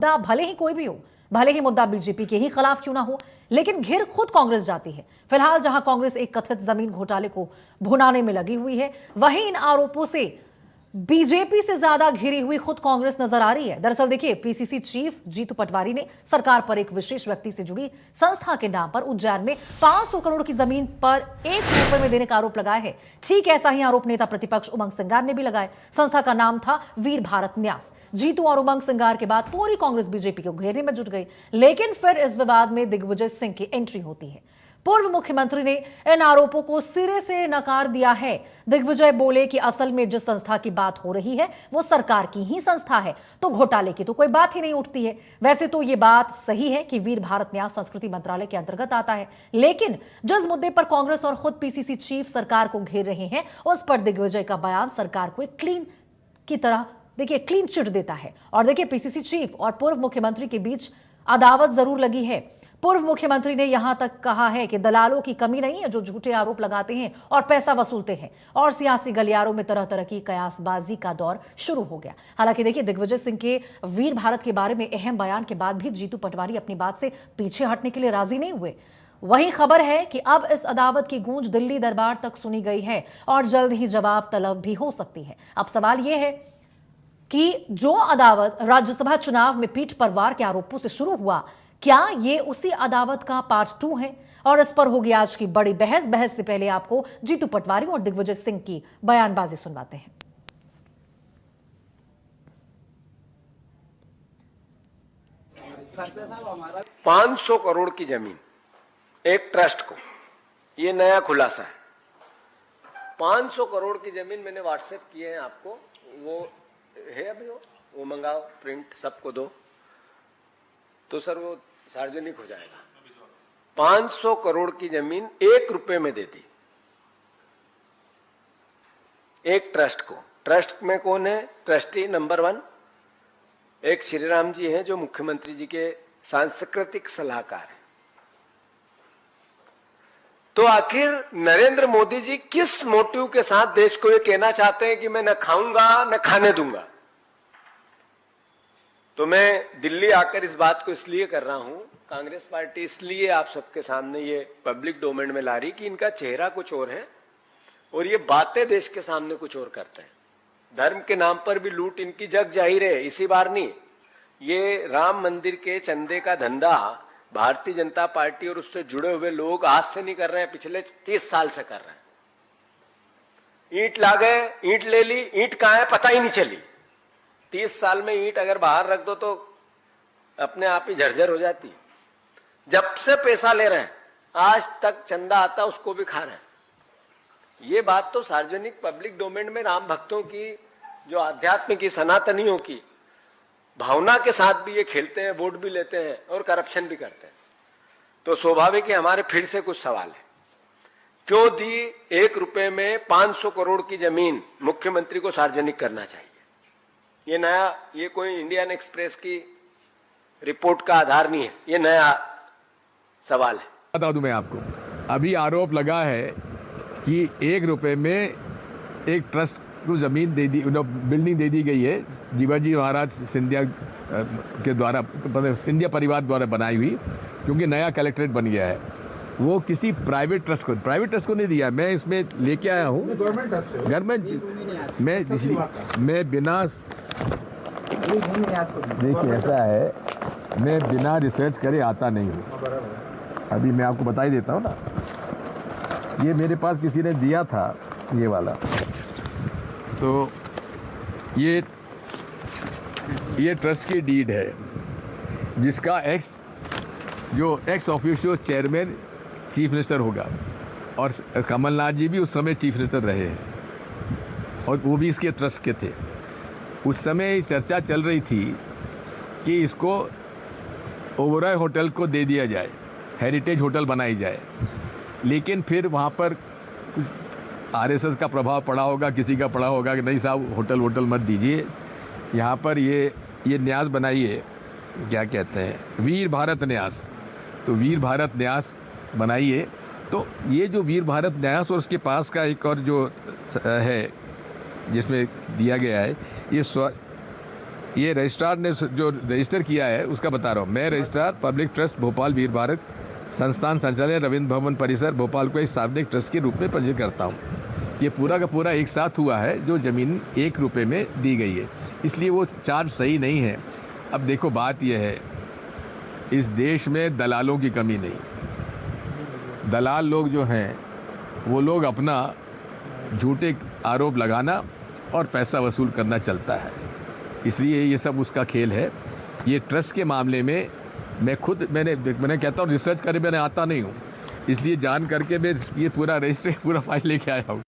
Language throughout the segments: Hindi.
मुद्दा भले ही कोई भी हो, भले ही मुद्दा बीजेपी के ही खिलाफ क्यों ना हो, लेकिन घिर खुद कांग्रेस जाती है। फिलहाल जहां कांग्रेस एक कथित जमीन घोटाले को भुनाने में लगी हुई है, वहीं इन आरोपों से बीजेपी से ज्यादा घिरी हुई खुद कांग्रेस नजर आ रही है। दरअसल देखिए, पीसीसी चीफ जीतू पटवारी ने सरकार पर एक विशेष व्यक्ति से जुड़ी संस्था के नाम पर उज्जैन में 500 करोड़ की जमीन पर 1 रुपए में देने का आरोप लगाया है। ठीक ऐसा ही आरोप नेता प्रतिपक्ष उमंग सिंगार ने भी लगाया। संस्था का नाम था वीर भारत न्यास। जीतू और उमंग सिंगार के बाद पूरी कांग्रेस बीजेपी को घेरने में जुट गई, लेकिन फिर इस विवाद में दिग्विजय सिंह की एंट्री होती है। पूर्व मुख्यमंत्री ने इन आरोपों को सिरे से नकार दिया है। दिग्विजय बोले कि असल में जिस संस्था की बात हो रही है वो सरकार की ही संस्था है, तो घोटाले की तो कोई बात ही नहीं उठती है। वैसे तो ये बात सही है कि वीर भारत न्यास संस्कृति मंत्रालय के अंतर्गत आता है, लेकिन जिस मुद्दे पर कांग्रेस और खुद पीसीसी चीफ सरकार को घेर रहे हैं, उस पर दिग्विजय का बयान सरकार को एक क्लीन की तरह क्लीन चिट देता है। और देखिए, पीसीसी चीफ और पूर्व मुख्यमंत्री के बीच अदावत जरूर लगी है। पूर्व मुख्यमंत्री ने यहां तक कहा है कि दलालों की कमी नहीं है जो झूठे आरोप लगाते हैं और पैसा वसूलते हैं, और सियासी गलियारों में तरह तरह की कयासबाजी का दौर शुरू हो गया। हालांकि देखिए, दिग्विजय सिंह के वीर भारत के बारे में अहम बयान के बाद भी जीतू पटवारी अपनी बात से पीछे हटने के लिए राजी नहीं हुए। वही खबर है कि अब इस अदावत की गूंज दिल्ली दरबार तक सुनी गई है और जल्द ही जवाब तलब भी हो सकती है। अब सवाल यह है कि जो अदावत राज्यसभा चुनाव में पीठ पर वार के आरोपों से शुरू हुआ, क्या ये उसी अदावत का पार्ट 2 है? और इस पर होगी आज की बड़ी बहस। बहस से पहले आपको जीतू पटवारी और दिग्विजय सिंह की बयानबाजी सुनवाते हैं। 500 करोड़ की जमीन एक ट्रस्ट को, ये नया खुलासा है। 500 करोड़ की जमीन मैंने व्हाट्सएप किए हैं आपको, वो है अभी, वो मंगाओ, प्रिंट सबको दो, तो सर वो सार्वजनिक हो जाएगा। 500 करोड़ की जमीन 1 रुपए में दे दी एक ट्रस्ट को। ट्रस्ट में कौन है ट्रस्टी? नंबर 1 एक श्रीराम जी हैं जो मुख्यमंत्री जी के सांस्कृतिक सलाहकार हैं। तो आखिर नरेंद्र मोदी जी किस मोटिव के साथ देश को ये कहना चाहते हैं कि मैं न खाऊंगा न खाने दूंगा? तो मैं दिल्ली आकर इस बात को इसलिए कर रहा हूं, कांग्रेस पार्टी इसलिए आप सबके सामने ये पब्लिक डोमेन में ला रही कि इनका चेहरा कुछ और है और ये बातें देश के सामने कुछ और करते हैं। धर्म के नाम पर भी लूट इनकी जग जाहिर है, इसी बार नहीं। ये राम मंदिर के चंदे का धंधा भारतीय जनता पार्टी और उससे जुड़े हुए लोग आज से नहीं कर रहे हैं, पिछले 30 साल से कर रहे हैं। ईंट ला गए, ईंट ले ली, ईंट कहां है पता ही नहीं चली। 30 साल में ईंट अगर बाहर रख दो तो अपने आप ही झरझर हो जाती है। जब से पैसा ले रहे हैं, आज तक चंदा आता उसको भी खा रहे हैं। ये बात तो सार्वजनिक पब्लिक डोमेन में राम भक्तों की, जो आध्यात्म की, सनातनियों की भावना के साथ भी ये खेलते हैं, वोट भी लेते हैं और करप्शन भी करते हैं। तो स्वाभाविक है हमारे फिर से कुछ सवाल है, क्यों दी 1 रुपए में 500 करोड़ की जमीन मुख्यमंत्री को सार्वजनिक करना चाहिए? ये नया, ये कोई इंडियन एक्सप्रेस की रिपोर्ट का आधार नहीं है, ये नया सवाल है। बता दूं मैं आपको, अभी आरोप लगा है कि 1 रुपए में एक ट्रस्ट को जमीन दे दी, बिल्डिंग दे दी गई है जीवाजी महाराज सिंधिया के द्वारा, सिंधिया परिवार द्वारा बनाई हुई, क्योंकि नया कलेक्ट्रेट बन गया है। वो किसी प्राइवेट ट्रस्ट को नहीं दिया। मैं इसमें लेके आया हूँ घर में, मैं बिना, देखिए ऐसा है, मैं बिना रिसर्च करे आता नहीं हूँ। अभी मैं आपको बता ही देता हूँ ना, ये मेरे पास किसी ने दिया था, ये वाला। तो ये ट्रस्ट की डीड है, जिसका ex officio chairman chief minister होगा, और कमलनाथ जी भी उस समय चीफ मिनिस्टर रहे हैं, और वो भी इसके ट्रस्ट के थे। उस समय चर्चा चल रही थी कि इसको ओबरॉय होटल को दे दिया जाए, हेरिटेज होटल बनाई जाए। लेकिन फिर वहाँ पर आरएसएस का प्रभाव पड़ा होगा, किसी का पड़ा होगा कि नहीं साहब होटल मत दीजिए, यहाँ पर ये न्यास बनाइए, क्या कहते हैं, वीर भारत न्यास। तो वीर भारत न्यास बनाइए। तो ये जो वीर भारत न्यास और उसके पास का एक और जो है जिसमें दिया गया है, ये ये रजिस्ट्रार ने जो रजिस्टर किया है उसका बता रहा हूँ। मैं रजिस्ट्रार पब्लिक ट्रस्ट भोपाल वीर भारत संस्थान संचालय रविंद्र भवन परिसर भोपाल को एक सार्वजनिक ट्रस्ट के रूप में पंजीकृत करता हूँ। ये पूरा का पूरा एक साथ हुआ है जो ज़मीन 1 रुपये में दी गई है, इसलिए वो चार्ज सही नहीं है। अब देखो बात यह है, इस देश में दलालों की कमी नहीं। दलाल लोग जो हैं वो लोग अपना झूठे आरोप लगाना और पैसा वसूल करना चलता है, इसलिए ये सब उसका खेल है। ये ट्रस्ट के मामले में मैंने कहता हूँ रिसर्च करे, मैंने आता नहीं हूँ, इसलिए जान करके मैं ये पूरा रजिस्टर पूरा फाइल लेके आया हूँ।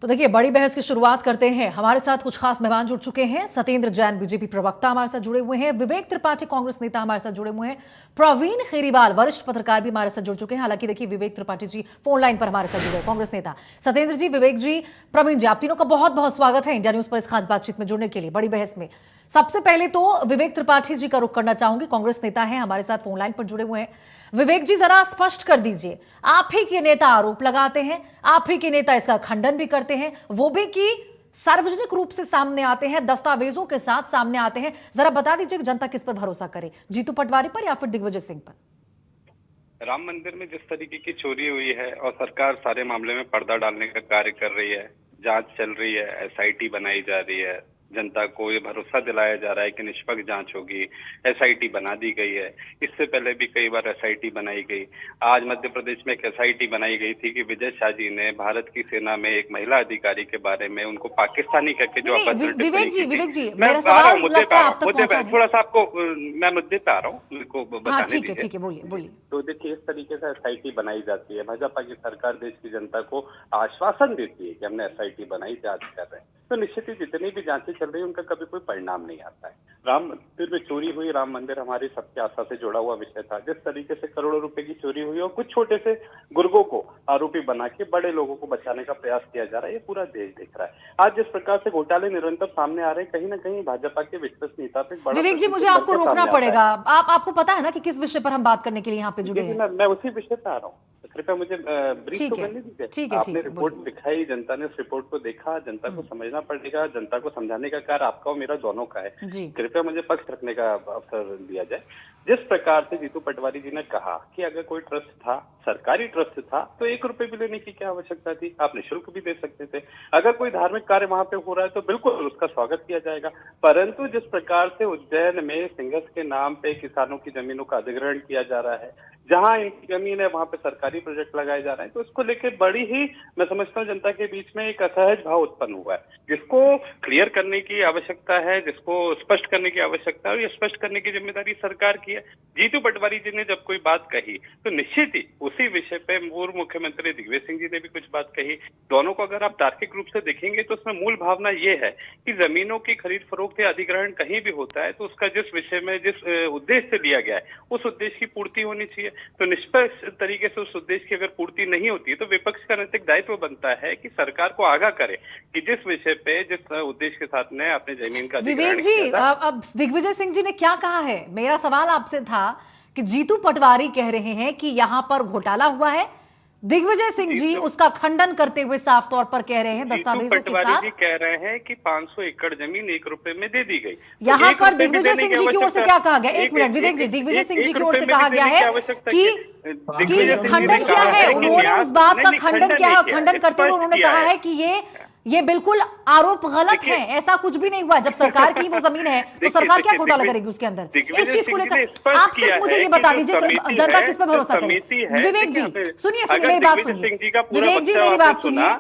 तो देखिए, बड़ी बहस की शुरुआत करते हैं। हमारे साथ कुछ खास मेहमान जुड़ चुके हैं। सत्येंद्र जैन बीजेपी प्रवक्ता हमारे साथ जुड़े हुए हैं, विवेक त्रिपाठी कांग्रेस नेता हमारे साथ जुड़े हुए हैं, प्रवीण खेरीवाल वरिष्ठ पत्रकार भी हमारे साथ जुड़ चुके हैं। हालांकि देखिए, विवेक त्रिपाठी जी फोन लाइन पर हमारे साथ जुड़े, कांग्रेस नेता। सत्येंद्र जी, विवेक जी, प्रवीण जी, आप तीनों का बहुत बहुत स्वागत है इंडिया न्यूज पर इस खास बातचीत में जुड़ने के लिए, बड़ी बहस में। सबसे पहले तो विवेक त्रिपाठी जी का रुख करना चाहूंगी, कांग्रेस नेता है, हमारे साथ फोन लाइन पर जुड़े हुए हैं। विवेक जी, जरा स्पष्ट कर दीजिए, आप ही के नेता आरोप लगाते हैं, आप ही के नेता इसका खंडन भी करते हैं, वो भी कि सार्वजनिक रूप से सामने आते हैं, दस्तावेजों के साथ सामने आते हैं। जरा बता दीजिए कि जनता किस पर भरोसा करे, जीतू पटवारी पर या फिर दिग्विजय सिंह पर? राम मंदिर में जिस तरीके की चोरी हुई है और सरकार सारे मामले में पर्दा डालने का कार्य कर रही है, जांच चल रही है, एसआईटी बनाई जा रही है, जनता को ये भरोसा दिलाया जा रहा है कि निष्पक्ष जांच होगी, एसआईटी बना दी गई है। इससे पहले भी कई बार एसआईटी बनाई गई। आज मध्य प्रदेश में एक एसआईटी बनाई गई थी कि विजय शाह जी ने भारत की सेना में एक महिला अधिकारी के बारे में उनको पाकिस्तानी करके जो विवेक जी, मैं मेरा आ रहा हूँ सवाल मुद्दे पे, मुद्दे पे थोड़ा सा आपको मैं मुद्दे पे आ रहा हूँ, मेरे को बताने ठीक दीजिए। है, बोलिए। तो देखिए, इस तरीके से एसआईटी बनाई जाती है। भाजपा की सरकार देश की जनता को आश्वासन देती है कि हमने एसआईटी बनाई, जांच कर रहे हैं, तो निश्चित ही जितनी भी जांचें चल रही है उनका कभी कोई परिणाम नहीं आता है। राम मंदिर में चोरी हुई, राम मंदिर हमारी सबकी आस्था से जुड़ा हुआ विषय था। जिस तरीके से करोड़ों रुपए की चोरी हुई और कुछ छोटे से गुर्गों को आरोपी बना के बड़े लोगों को बचाने का प्रयास किया जा रहा है, ये पूरा देश देख रहा है। आज जिस प्रकार से घोटाले निरंतर सामने आ रहे हैं, कहीं ना कहीं भाजपा के विश्वसनीयता पे बड़ा विवेक जी, मुझे आपको रोकना पड़ेगा। आपको पता है ना कि किस विषय पर हम बात करने के लिए यहाँ पे जुड़े हैं? मैं उसी विषय पे आ रहा हूँ, कृपया मुझे ब्रीफ तो करने दीजिए। आपने रिपोर्ट दिखाई, जनता ने उस रिपोर्ट को देखा, जनता को समझना पड़ेगा, जनता को समझाने का कार्य आपका और मेरा दोनों का है। कृपया मुझे पक्ष रखने का अवसर दिया जाए। जिस प्रकार से जीतू पटवारी जी ने कहा कि अगर कोई ट्रस्ट था, सरकारी ट्रस्ट था, तो 1 रुपए भी लेने की क्या आवश्यकता थी? आप निःशुल्क भी दे सकते थे। अगर कोई धार्मिक कार्य वहां पे हो रहा है तो बिल्कुल उसका स्वागत किया जाएगा। परंतु जिस प्रकार से उज्जैन में सिंगस के नाम पे किसानों की जमीनों का अधिग्रहण किया जा रहा है, जहां इनकी जमीन है वहां पे सरकारी प्रोजेक्ट लगाए जा रहे हैं, तो इसको लेकर बड़ी ही, मैं समझता हूँ, जनता के बीच में एक असहज भाव उत्पन्न हुआ है, जिसको क्लियर करने की आवश्यकता है, जिसको स्पष्ट करने की आवश्यकता है। और ये स्पष्ट करने की जिम्मेदारी सरकार की है। जीतू पटवारी जी ने जब कोई बात कही तो निश्चित ही उसी विषय पे पूर्व मुख्यमंत्री दिग्विजय सिंह जी ने भी कुछ बात कही। दोनों को अगर आप तार्किक रूप से देखेंगे तो उसमें मूल भावना ये है कि जमीनों की खरीद फरोख्त या अधिग्रहण कहीं भी होता है तो उसका जिस विषय में, जिस उद्देश्य से लिया गया है, उस उद्देश्य की पूर्ति होनी चाहिए। तो निष्पक्ष तरीके से उस उद्देश्य की अगर पूर्ति नहीं होती है तो विपक्ष का नैतिक दायित्व बनता है कि सरकार को आगाह करे कि जिस विषय पे, जिस उद्देश्य के साथ ने अपने जमीन का विवेक जी, अब दिग्विजय सिंह जी ने क्या कहा है? मेरा सवाल आपसे था कि जीतू पटवारी कह रहे हैं कि यहां पर घोटाला हुआ है, दिग्विजय सिंह जी उसका खंडन करते हुए साफ तौर पर कह रहे हैं दस्तावेजों के साथ। जी कह रहे हैं कि 500 एकड़ जमीन 1 रुपए में दे दी गई। यहाँ पर दिग्विजय सिंह जी की ओर से क्या कहा गया? एक मिनट विवेक जी, दिग्विजय सिंह जी की ओर से कहा गया है कि खंडन क्या है, उन्होंने उस बात का खंडन किया है, खंडन करते हुए उन्होंने कहा है कि ये बिल्कुल आरोप गलत है, ऐसा कुछ भी नहीं हुआ। जब सरकार की वो जमीन है तो सरकार क्या घोटाला करेगी उसके अंदर? इस चीज को लेकर आप सिर्फ मुझे ये बता दीजिए, जनता किस पे भरोसा करे? विवेक जी सुनिए, मेरी बात सुनिए। विवेक जी मेरी बात सुनिए,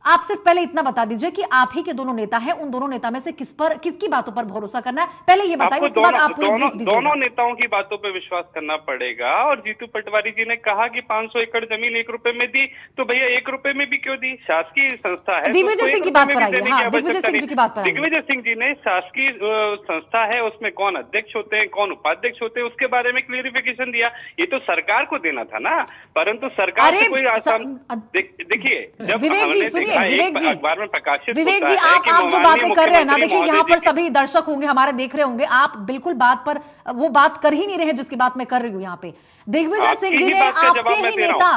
आप सिर्फ पहले इतना बता दीजिए कि आप ही के दोनों नेता हैं, उन दोनों नेता में से किसकी बातों पर भरोसा करना है, पहले ये बताइए, उसके बाद आप दोनों नेताओं की बातों पर विश्वास करना पड़ेगा। और जीतू पटवारी जी ने कहा कि 500 एकड़ जमीन 1 रुपए में दी, तो भैया 1 रुपए में भी क्यों दी? शासकीय संस्था है। दिग्विजय सिंह की बात पर आइए। दिग्विजय सिंह जी की बात पर आइए। दिग्विजय सिंह जी ने शासकीय संस्था है, उसमें कौन अध्यक्ष होते हैं, कौन उपाध्यक्ष होते हैं, उसके बारे में क्लियरिफिकेशन दिया। ये तो सरकार को देना था ना, परंतु सरकार से कोई आसाम, देखिए, जब हमने देखिए विवेक जी, अखबार में प्रकाशित विवेक जी, होता है कि आप जो बातें कर रहे हैं ना, देखिए यहाँ पर महोदय सभी दर्शक होंगे, हमारे देख रहे होंगे, आप बिल्कुल बात पर वो बात कर ही नहीं रहे हैं जिसकी बात मैं कर रही हूँ यहाँ पे। दिग्विजय सिंह जी ने आपके ही नेता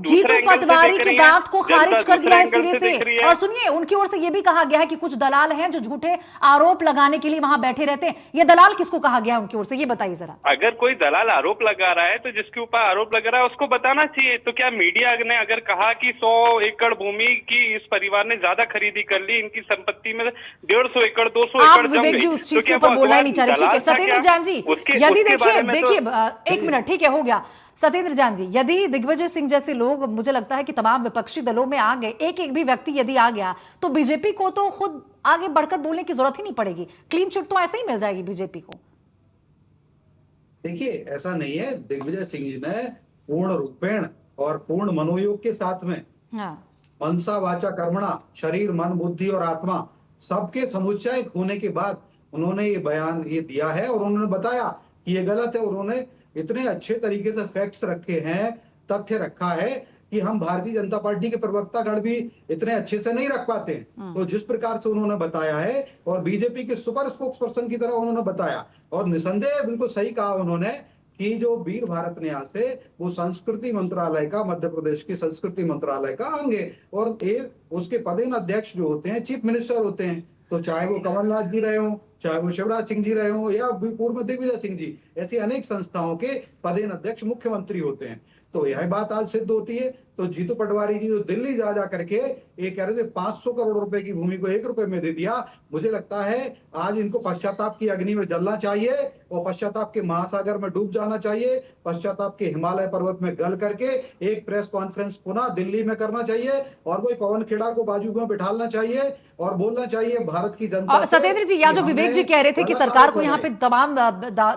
जीतू पटवारी की बात को खारिज कर दिया है सिरे से। और सुनिए, उनकी ओर से यह भी कहा गया है कि कुछ दलाल हैं जो झूठे आरोप लगाने के लिए वहां बैठे रहते हैं। ये दलाल किसको कहा गया है उनकी ओर से, ये बताइए जरा। अगर कोई दलाल आरोप लगा रहा है तो जिसके ऊपर आरोप लगा रहा है उसको बताना चाहिए। तो क्या मीडिया ने अगर कहा कि 100 एकड़ भूमि की इस परिवार ने ज्यादा खरीदी कर ली, इनकी संपत्ति में 150 एकड़ 200 आप एकड़ विवेक जी उस चीज के ऊपर बोलना ही नहीं चाह रहे, ठीक है। सत्येंद्र जैन जी, यदि देखिए एक मिनट, ठीक है, हो गया। सत्येंद्र जैन जी, यदि दिग्विजय सिंह जैसे लोग, मुझे लगता है कि तमाम विपक्षी दलों में आ गए, एक एक भी व्यक्ति यदि आ गया तो बीजेपी को तो खुद आगे बढ़कर बोलने की जरूरत ही नहीं पड़ेगी, क्लीन चिट तो ऐसे ही मिल जाएगी बीजेपी को। देखिए, ऐसा नहीं है। दिग्विजय सिंह जी ने पूर्ण रूपेण और पूर्ण मनोयोग के साथ में मनसा वाचा कर्मणा, शरीर मन बुद्धि और आत्मा सबके समुच्चय होने के बाद उन्होंने ये बयान ये दिया है और उन्होंने बताया कि ये गलत है। उन्होंने इतने अच्छे तरीके से फैक्ट्स रखे हैं, तथ्य रखा है कि हम भारतीय जनता पार्टी के प्रवक्तागण भी इतने अच्छे से नहीं रख पाते। तो जिस प्रकार से उन्होंने बताया है और बीजेपी के सुपर स्पोक्स पर्सन की तरह उन्होंने बताया, और निसंदेह बिल्कुल सही कहा उन्होंने कि जो वीर भारत न्यास है वो संस्कृति मंत्रालय का, मध्य प्रदेश के संस्कृति मंत्रालय का अंग है। और उसके पदेन अध्यक्ष जो होते हैं चीफ मिनिस्टर होते हैं। तो चाहे वो कमलनाथ जी रहे हो, चाहे वो शिवराज सिंह जी रहे हो, या पूर्व में दिग्विजय सिंह जी, ऐसी अनेक संस्थाओं के पदेन अध्यक्ष मुख्यमंत्री होते हैं। तो यह बात आज सिद्ध होती है। तो जीतू पटवारी जी जो दिल्ली जा करके ये कह रहे थे 500 करोड़ रुपए की भूमि को 1 रुपए में दे दिया, मुझे लगता है आज इनको पश्चाताप की अग्नि में जलना चाहिए और पश्चाताप के महासागर में डूब जाना चाहिए। पश्चाताप के हिमालय पर्वत में गल करके एक प्रेस कॉन्फ्रेंस पुनः दिल्ली में करना चाहिए और कोई पवन खेड़ा को बाजू में बिठालना चाहिए और बोलना चाहिए भारत की जनता। सत्येंद्र जी, या जो विवेक जी कह रहे थे कि सरकार को यहाँ पे तमाम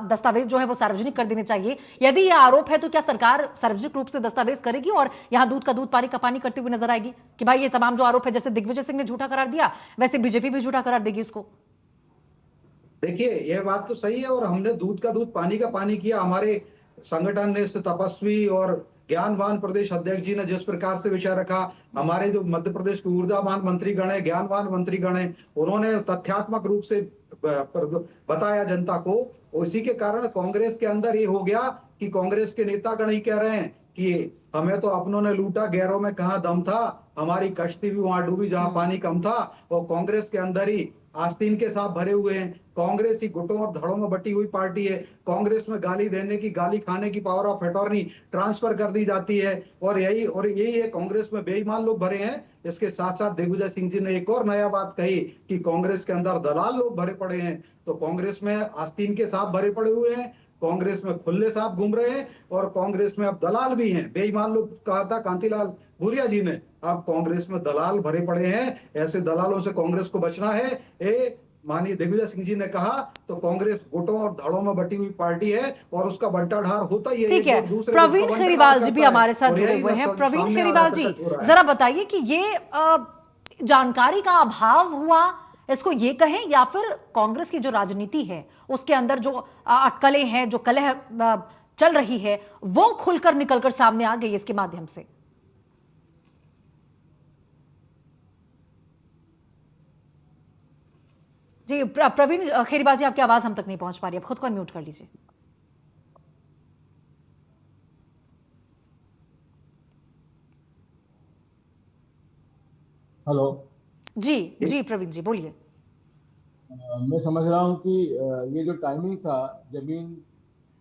दस्तावेज जो है वो सार्वजनिक कर देने चाहिए, यदि ये आरोप है तो क्या सरकार सार्वजनिक रूप से दस्तावेज करेगी और यहाँ दूध का दूध पानी का पानी करते हुए नजर आएगी कि भाई ये तमाम जो आरोप है, जैसे दिग्विजय सिंह ने झूठा करार दिया वैसे बीजेपी भी झूठा करार देगी उसको? देखिए, यह बात तो सही है और हमने दूध का दूध पानी का पानी किया। हमारे संगठन ने तपस्वी और ज्ञानवान प्रदेश अध्यक्ष जी ने जिस प्रकार से विषय रखा, हमारे जो मध्य प्रदेश के ऊर्जावान मंत्रीगण है, ज्ञानवान मंत्रीगण है, उन्होंने तथ्यात्मक रूप से बताया जनता को। उसी के कारण कांग्रेस के अंदर ये हो गया कि कांग्रेस के नेतागण ही कह रहे हैं कि हमें तो अपनों ने लूटा, गैरों में कहां दम था, हमारी कश्ती भी वहां डूबी जहां पानी कम था। और कांग्रेस के अंदर ही आस्तीन के सांप भरे हुए हैं। कांग्रेस ही गुटों और धड़ों में बटी हुई पार्टी है। कांग्रेस में गाली देने की, गाली खाने की पावर ऑफ अटॉर्नी ट्रांसफर कर दी जाती है और यही है, कांग्रेस में बेईमान लोग भरे हैं। इसके साथ साथ दिग्विजय सिंह जी ने एक और नया बात कही कि कांग्रेस के अंदर दलाल लोग भरे पड़े हैं। तो कांग्रेस में आस्तीन के सांप भरे पड़े हुए हैं, कांग्रेस में खुले सांप घूम रहे हैं और कांग्रेस में अब दलाल भी हैं। बेईमान लोग कहा था कांतिलाल भूरिया जी ने, अब कांग्रेस में दलाल भरे पड़े हैं। ऐसे दलालों से कांग्रेस को बचना है। माननीय दिग्विजय सिंह जी ने कहा तो कांग्रेस गुटों और धड़ों में बटी हुई पार्टी है और उसका बंटाढार होता ही है। ठीक है, प्रवीण खेरीवाल जी भी हमारे साथ जुड़े हुए हैं। प्रवीण खेरीवाल जी, जरा बताइए कि ये जानकारी का अभाव हुआ, इसको ये कहें, या फिर कांग्रेस की जो राजनीति है उसके अंदर जो अटकलें हैं, जो कलह चल रही है, वो खुलकर निकलकर सामने आ गई इसके माध्यम से? जी प्रवीण खेरीवाल जी, आपकी आवाज हम तक नहीं पहुंच पा रही है, खुद को म्यूट कर लीजिए। हेलो जी प्रवीण जी बोलिए। मैं समझ रहा हूँ कि ये जो टाइमिंग था जमीन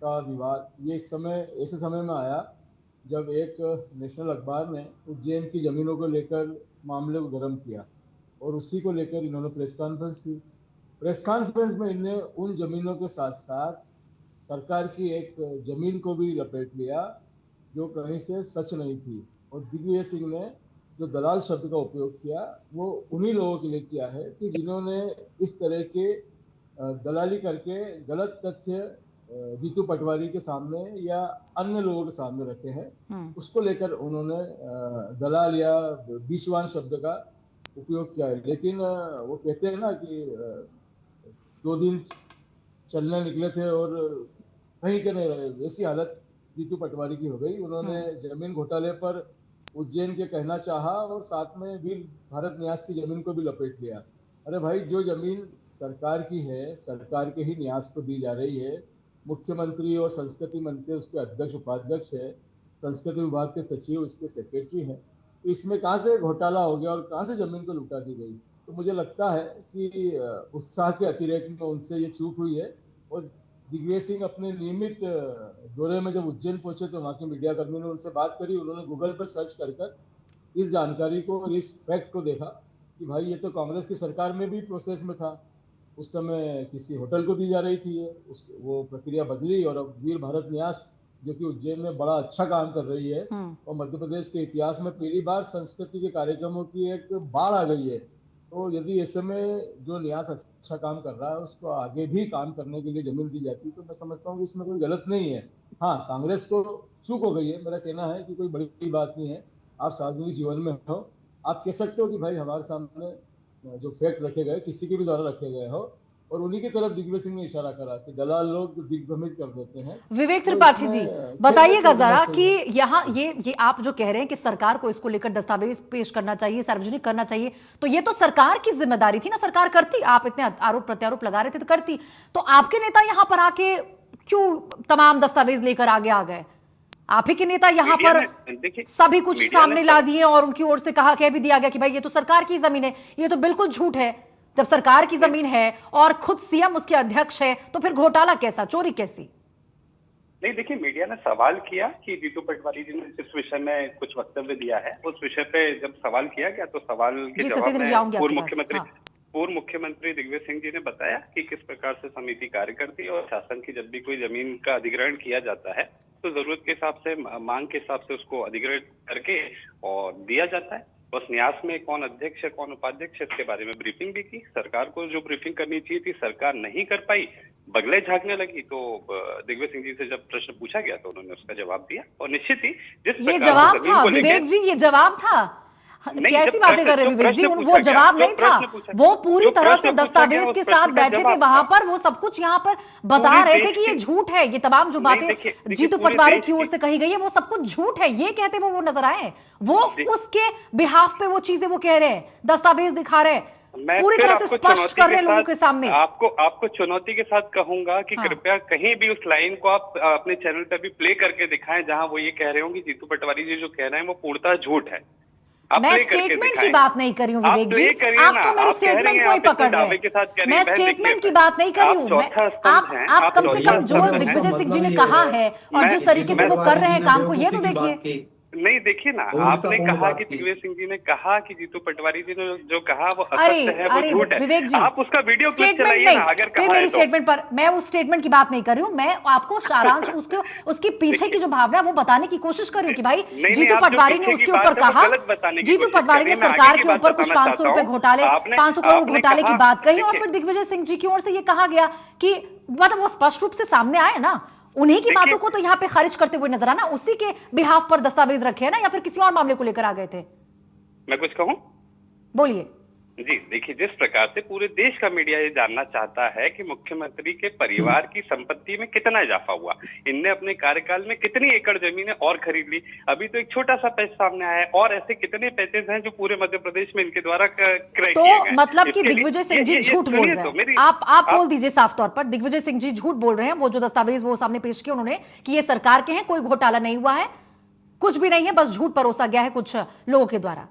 का विवाद, ये इस समय ऐसे समय में आया जब एक नेशनल अखबार ने उज्जैन की जमीनों को लेकर मामले को गर्म किया और उसी को लेकर इन्होंने प्रेस कॉन्फ्रेंस की। प्रेस कॉन्फ्रेंस में इन्होंने उन जमीनों के साथ साथ सरकार की एक जमीन को भी लपेट लिया जो कहीं से सच नहीं थी। और दिग्विजय सिंह ने जो दलाल शब्द का उपयोग किया वो उन्हीं लोगों के लिए किया है कि जिन्होंने इस तरह के दलाली करके गलत तथ्य जीतू पटवारी के सामने या अन्य लोगों के सामने रखे हैं। उसको लेकर उन्होंने दलाल या बीचवान शब्द का उपयोग किया है। लेकिन वो कहते हैं ना कि 2 दिन चलने निकले थे और कहीं के नहीं रहे, वैसी हालत जीतू पटवारी की हो गई। उन्होंने जमीन घोटाले पर उज्जैन के कहना चाहा और साथ में वीर भारत न्यास की जमीन को भी लपेट लिया। अरे भाई, जो जमीन सरकार की है, सरकार के ही न्यास को दी जा रही है। मुख्यमंत्री और संस्कृति मंत्री उसके अध्यक्ष उपाध्यक्ष है, संस्कृति विभाग के सचिव उसके सेक्रेटरी हैं। इसमें कहाँ से घोटाला हो गया और कहाँ से जमीन को लुटा दी गई? तो मुझे लगता है कि उत्साह के अतिरेक में उनसे ये चूक हुई है। और दिग्विजय सिंह अपने नियमित दौरे में जब उज्जैन पहुंचे तो वहाँ के मीडिया कर्मी ने उनसे बात करी। उन्होंने गूगल पर सर्च कर इस जानकारी को और इस फैक्ट को देखा कि भाई ये तो कांग्रेस की सरकार में भी प्रोसेस में था। उस समय किसी होटल को दी जा रही थी वो प्रक्रिया बदली और अब वीर भारत न्यास जो कि उज्जैन में बड़ा अच्छा काम कर रही है और मध्य प्रदेश के इतिहास में पहली बार संस्कृति के कार्यक्रमों की एक बाढ़ आ गई है। तो यदि ऐसे में जो न्यास अच्छा काम कर रहा है उसको आगे भी काम करने के लिए जमीन दी जाती तो मैं समझता हूँ कि इसमें कोई गलत नहीं है। हाँ, कांग्रेस को चूक हो गई है, मेरा कहना है कि कोई बड़ी बात नहीं है। आप सार्वजनिक जीवन में हो, आप कह सकते हो कि भाई हमारे सामने जो फैक्ट रखे गए किसी के भी द्वारा रखे गए हो, और उन्हीं की तरफ दिग्विजय सिंह ने इशारा करा कि दलाल लोग दिग्भ्रमित कर देते हैं। विवेक त्रिपाठी जी, बताइएगा जरा कि यहाँ ये आप जो कह रहे हैं कि सरकार को इसको लेकर दस्तावेज पेश करना चाहिए, सार्वजनिक करना चाहिए, तो ये तो सरकार की जिम्मेदारी थी ना, सरकार करती। आप इतने आरोप प्रत्यारोप लगा रहे थे तो करती। तो आपके नेता यहाँ पर आके क्यों तमाम दस्तावेज लेकर आगे आ गए? आप ही के नेता यहाँ पर सभी कुछ सामने ला दिए और उनकी ओर से कह भी दिया गया कि भाई ये तो सरकार की जमीन है। ये तो बिल्कुल झूठ है। जब सरकार की जमीन है और खुद सीएम उसके अध्यक्ष है तो फिर घोटाला कैसा, चोरी कैसी? नहीं, देखिए, मीडिया ने सवाल किया कि जीतू पटवारी जी ने जिस विषय में कुछ वक्तव्य दिया है उस विषय पे जब सवाल किया गया तो सवाल के जवाब में पूर्व मुख्यमंत्री दिग्विजय सिंह जी ने बताया कि किस प्रकार से समिति कार्य करती है और शासन की जब भी कोई जमीन का अधिग्रहण किया जाता है तो जरूरत के हिसाब से, मांग के हिसाब से उसको अधिग्रहण करके और दिया जाता है। बस न्यास में कौन अध्यक्ष है कौन उपाध्यक्ष है इसके बारे में ब्रीफिंग भी की। सरकार को जो ब्रीफिंग करनी चाहिए थी सरकार नहीं कर पाई, बगले झांकने लगी। तो दिग्विजय सिंह जी से जब प्रश्न पूछा गया तो उन्होंने उसका जवाब दिया और निश्चित ही ये जवाब था विवेक जी, ये जवाब था। कैसी बातें कर रहे हैं विवेक जी? वो जवाब नहीं था, वो पूरी तरह से दस्तावेज के साथ बैठे थे वहां पर। वो सब कुछ यहाँ पर बता रहे थे कि ये झूठ है। ये तमाम जो बातें जीतू पटवारी की ओर से कही गई है वो सब कुछ झूठ है, ये कहते वो नजर आए। वो उसके बिहाफ पे वो चीजें वो कह रहे हैं, दस्तावेज दिखा रहे हैं, पूरी तरह से स्पष्ट कर रहे हैं लोगों के सामने। आपको चुनौती के साथ कहूंगा कि कृपया कहीं भी उस लाइन को आप अपने चैनल पर भी प्ले करके दिखाएं जहां वो ये कह रहे हो कि जीतू पटवारी जी जो कह रहे हैं वो पूर्णतः झूठ है। मैं स्टेटमेंट की बात नहीं कर रही हूँ विवेक जी, आप तो मेरी स्टेटमेंट को ही पकड़ रहे हैं। मैं स्टेटमेंट की बात नहीं कर रही हूँ। आप कम से कम जो दिग्विजय सिंह जी ने कहा है और जिस तरीके से वो कर रहे हैं काम को, ये तो देखिए। नहीं, देखिए ना, आपने कहा कि दिग्विजय सिंह जी ने कहा कि जीतू पटवारी जी ने जो कहा वो असत्य है, वो झूठ है। विवेक जी, आप उसका वीडियो क्लिप चलाइए ना अगर कहा है तो। मेरी स्टेटमेंट पर, मैं उस स्टेटमेंट की बात नहीं कर रही हूँ। मैं आपको सारांश उसके पीछे की जो भावना वो बताने की कोशिश कर रही हूँ कि भाई जीतू पटवारी ने उसके ऊपर कहा, जीतू पटवारी ने सरकार के ऊपर कुछ 500 रुपए घोटाले, 500 करोड़ घोटाले की बात कही और फिर दिग्विजय सिंह जी की ओर से ये कहा गया कि मतलब वो स्पष्ट रूप से सामने आए ना, उन्हीं की बातों को तो यहाँ पे खारिज करते हुए नजर आना। उसी के बिहाफ पर दस्तावेज रखे हैं ना, या फिर किसी और मामले को लेकर आ गए थे? मैं कुछ कहूं? बोलिए जी। देखिए, जिस प्रकार से पूरे देश का मीडिया ये जानना चाहता है कि मुख्यमंत्री के परिवार की संपत्ति में कितना इजाफा हुआ, इनने अपने कार्यकाल में कितनी एकड़ जमीनें और खरीद ली, अभी तो एक छोटा सा पैच सामने आया है और ऐसे कितने पैचेज हैं जो पूरे मध्य प्रदेश में इनके द्वारा क्रय किए गए। मतलब कि दिग्विजय सिंह जी झूठ बोल रहे हैं। आप बोल दीजिए साफ तौर पर, दिग्विजय सिंह जी झूठ बोल रहे हैं। वो जो दस्तावेज वो सामने पेश किए उन्होंने कि ये सरकार के हैं, कोई घोटाला नहीं हुआ है, कुछ भी नहीं है, बस झूठ परोसा गया है कुछ लोगों के द्वारा।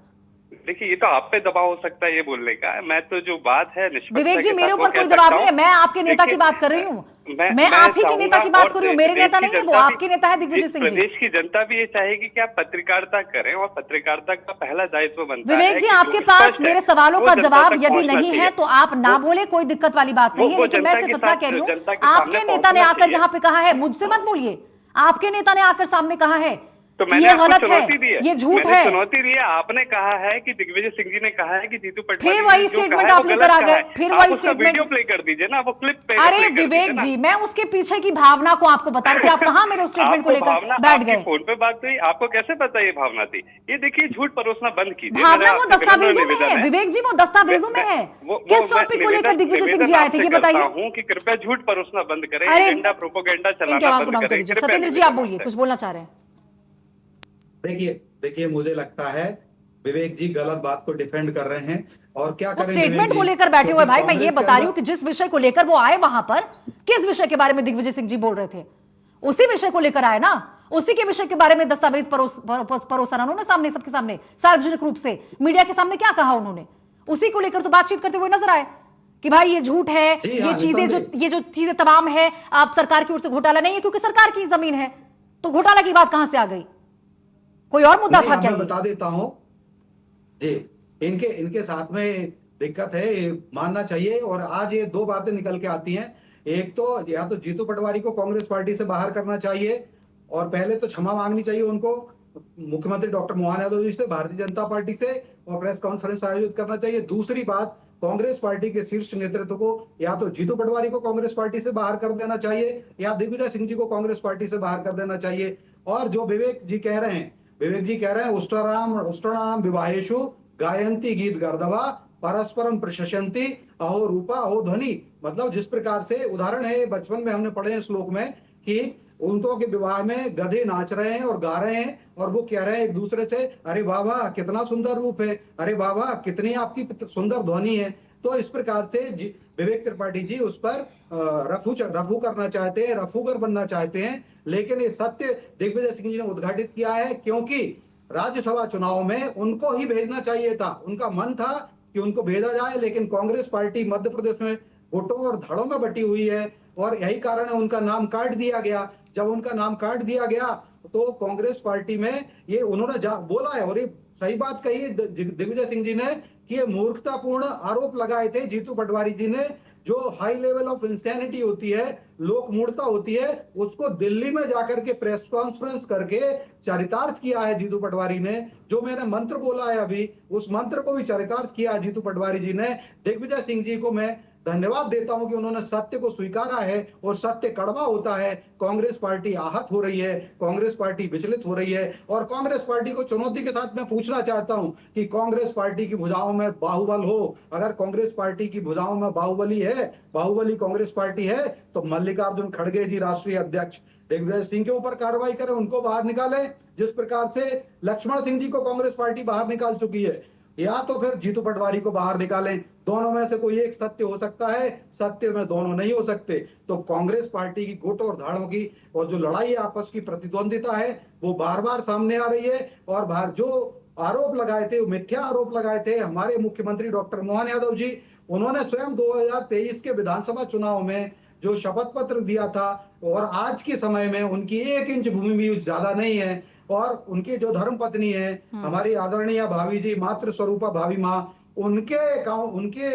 देखिए, ये तो आप पे दबाव हो सकता है ये बोलने का। मैं तो जो बात है विवेक जी, मेरे ऊपर कोई दबाव नहीं है। मैं आपके नेता की बात कर रही हूँ, मैं आप ही के नेता की बात कर रही हूँ। मेरे नेता नहीं है वो, आपके नेता है दिग्विजय सिंह जी। प्रदेश की जनता भी ये चाहेगी कि आप पत्रकारिता करें और पत्रकारिता का पहला दायित्व बनता है। विवेक जी, आपके पास मेरे सवालों का जवाब यदि नहीं है तो आप ना बोले, कोई दिक्कत वाली बात नहीं है। लेकिन मैं सिर्फ इतना कह रही हूँ, आपके नेता ने आकर यहाँ पे कहा है, मुझसे मत बोलिए, आपके नेता ने आकर सामने कहा है तो मैंने ये गलत है, ये झूठ है। चुनौती दी है। आपने कहा है कि दिग्विजय सिंह जी ने कहा है कि जीतू पटवारी फिर वही स्टेटमेंट आप लेकर आ गए, फिर वही स्टेटमेंट। वीडियो प्ले कर दीजिए ना, वो क्लिप पे। अरे विवेक जी, मैं उसके पीछे की भावना को आपको बता रही थी, आप कहाँ मेरे स्टेटमेंट को लेकर बैठ गए? फोन पे बात हुई, आपको कैसे पता ये भावना थी? ये देखिए, झूठ परोसना बंद कीजिए। भावना वो दस्तावेजों में है विवेक जी, वो दस्तावेजों में है। किस टॉपिक को लेकर दिग्विजय सिंह जी आए थे ये बताइए? हूँ कि कृपया झूठ परोसना बंद करें, एजेंडा प्रोपेगेंडा चलाना बंद करें। सत्येंद्र जी, आप बोलिए, कुछ बोलना चाह रहे हैं? देखिए, देखिए मुझे लगता है विवेक जी गलत बात को डिफेंड कर रहे हैं। और क्या करें स्टेटमेंट को लेकर बैठे हुए भाई, मैं ये बता रही हूँ कि जिस विषय को लेकर वो आए वहां पर, किस विषय के बारे में दिग्विजय सिंह जी बोल रहे थे, उसी विषय को लेकर आए ना, उसी के विषय के बारे में दस्तावेज परोसा उन्होंने सामने, सबके सामने, सार्वजनिक रूप से मीडिया के सामने क्या कहा उन्होंने, उसी को लेकर तो बातचीत करते हुए नजर आए कि भाई ये झूठ है, ये जो चीजें तमाम है, आप सरकार की ओर से घोटाला नहीं है, क्योंकि सरकार की जमीन है, तो घोटाला की बात कहां से आ गई? कोई और मुद्दा था क्या? मैं बता देता हूं जी, इनके साथ में दिक्कत है, मानना चाहिए। और आज ये दो बातें निकल के आती हैं, एक तो या तो जीतू पटवारी को कांग्रेस पार्टी से बाहर करना चाहिए, और पहले तो क्षमा मांगनी चाहिए उनको मुख्यमंत्री डॉक्टर मोहन यादव जी से, भारतीय जनता पार्टी से, और प्रेस कॉन्फ्रेंस आयोजित करना चाहिए। दूसरी बात, कांग्रेस पार्टी के शीर्ष नेतृत्व को या तो जीतू पटवारी को कांग्रेस पार्टी से बाहर कर देना चाहिए, या दिग्विजय सिंह जी को कांग्रेस पार्टी से बाहर कर देना चाहिए। और जो विवेक जी कह रहे हैं उष्टराम विवाहेषु गायंती गीत गर्दवा परस्परम प्रशंसन्ति अहो रूपा अहो ध्वनि। मतलब जिस प्रकार से उदाहरण है, बचपन में हमने पढ़े हैं श्लोक में कि उनको के विवाह में गधे नाच रहे हैं और गा रहे हैं, और वो कह रहे हैं एक दूसरे से, अरे बाबा कितना सुंदर रूप है, अरे बाबा कितनी आपकी सुंदर ध्वनि है। तो इस प्रकार से विवेक त्रिपाठी जी उस पर रफू करना चाहते हैं, रफूगर बनना चाहते हैं। लेकिन ये सत्य दिग्विजय सिंह जी ने उद्घाटित किया है, क्योंकि राज्यसभा चुनाव में उनको ही भेजना चाहिए था, उनका मन था कि उनको भेजा जाए, लेकिन कांग्रेस पार्टी मध्य प्रदेश में गुटों और धड़ों में बटी हुई है, और यही कारण है उनका नाम काट दिया गया। जब उनका नाम काट दिया गया तो कांग्रेस पार्टी में ये उन्होंने बोला है, और ये सही बात कही है दिग्विजय सिंह जी ने, कि ये मूर्खतापूर्ण आरोप लगाए थे जीतू पटवारी जी ने। जो हाई लेवल ऑफ इंसैनिटी होती है, लोक मूर्खता होती है, उसको दिल्ली में जाकर के प्रेस कॉन्फ्रेंस करके चरितार्थ किया है जीतू पटवारी ने। जो मैंने मंत्र बोला है अभी, उस मंत्र को भी चरितार्थ किया है जीतू पटवारी जी ने। दिग्विजय सिंह जी को मैं धन्यवाद देता हूं कि उन्होंने सत्य को स्वीकारा है, और सत्य कड़वा होता है। कांग्रेस पार्टी आहत हो रही है, कांग्रेस पार्टी विचलित हो रही है, और कांग्रेस पार्टी को चुनौती के साथ मैं पूछना चाहता हूं कि कांग्रेस पार्टी की भुजाओं में बाहुबल हो, अगर कांग्रेस पार्टी की भुजाओं में बाहुबली कांग्रेस पार्टी है, तो मल्लिकार्जुन खड़गे जी राष्ट्रीय अध्यक्ष दिग्विजय सिंह के ऊपर कार्रवाई करें, उनको बाहर निकाले, जिस प्रकार से लक्ष्मण सिंह जी को कांग्रेस पार्टी बाहर निकाल चुकी है, या तो फिर जीतू पटवारी को बाहर निकालें। दोनों में से कोई एक सत्य हो सकता है, सत्य में दोनों नहीं हो सकते। तो कांग्रेस पार्टी की गुट और धाड़ों की और जो लड़ाई आपस की प्रतिद्वंदिता है, वो बार बार सामने आ रही है। और बाहर जो आरोप लगाए थे, मिथ्या आरोप लगाए थे हमारे मुख्यमंत्री डॉक्टर मोहन यादव जी, उन्होंने स्वयं 2023 के विधानसभा चुनाव में जो शपथ पत्र दिया था, और आज के समय में उनकी 1 इंच भूमि भी ज्यादा नहीं है, और उनकी जो धर्म पत्नी है हमारी आदरणीय भाभी जी मातृ स्वरूपा भाभी माँ, उनके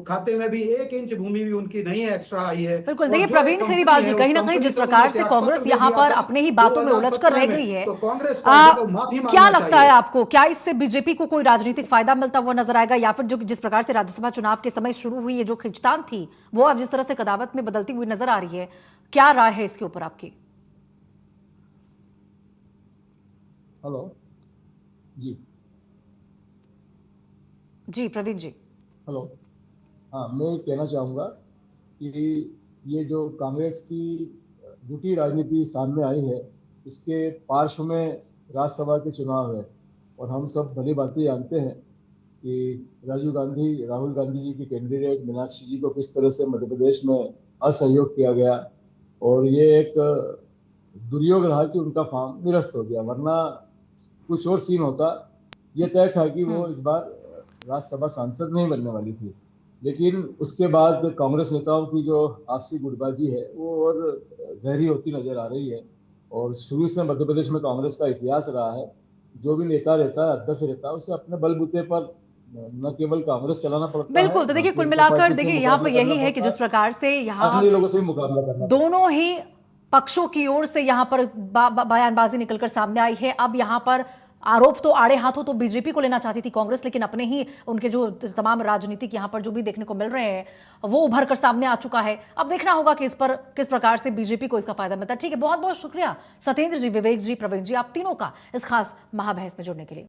खाते में भी 1 इंच भूमि भी उनकी नहीं है, एक्स्ट्रा आई है। बिल्कुल, देखिए प्रवीण खेरीवाल जी, कहीं ना कहीं जिस प्रकार से कांग्रेस यहाँ पर अपने ही बातों में उलझ कर रह गई है, क्या लगता है आपको, क्या इससे बीजेपी को कोई राजनीतिक फायदा मिलता हुआ नजर आएगा, या फिर जो जिस प्रकार से राज्यसभा चुनाव के समय शुरू हुई है जो खिंचतान थी, वो अब जिस तरह से कदावत में बदलती हुई नजर आ रही है, क्या राय है इसके ऊपर आपकी? हेलो जी प्रवीण जी। हेलो, हाँ, मैं कहना चाहूँगा कि ये जो कांग्रेस की झूठी राजनीति सामने आई है, इसके पार्श्व में राज्यसभा के चुनाव है, और हम सब भली भांति जानते हैं कि राहुल गांधी जी की कैंडिडेट मीनाक्षी जी को किस तरह से मध्य प्रदेश में असहयोग किया गया, और ये एक दुर्योग रहा कि उनका फॉर्म निरस्त हो गया, वरना कुछ और सीन होता। ये तय था कि वो इस बार राज्यसभा सांसद नहीं बनने वाली थी, लेकिन उसके बाद कांग्रेस नेताओं की जो आपसी गुटबाजी है वो और गहरी होती नजर आ रही है। और शुरू से मध्य प्रदेश में कांग्रेस का इतिहास रहा है, जो भी नेता रहता है, अध्यक्ष रहता है, उसे अपने बलबूते पर न केवल कांग्रेस चलाना पड़ता है। बिल्कुल, तो देखिए कुल मिलाकर देखिए यहाँ पर यही है कि जिस प्रकार से यहाँ लोगों से मुकाबला करना, दोनों ही पक्षों की ओर से यहाँ पर बयानबाजी निकलकर सामने आई है। अब यहाँ पर आरोप तो आड़े हाथों तो बीजेपी को लेना चाहती थी कांग्रेस, लेकिन अपने ही उनके जो तमाम राजनीतिक यहाँ पर जो भी देखने को मिल रहे हैं वो उभर कर सामने आ चुका है। अब देखना होगा कि इस पर किस प्रकार से बीजेपी को इसका फायदा मिलता है। ठीक है, बहुत बहुत शुक्रिया सत्येंद्र जी, विवेक जी, प्रवीण जी, आप तीनों का इस खास महाबहस में जुड़ने के लिए।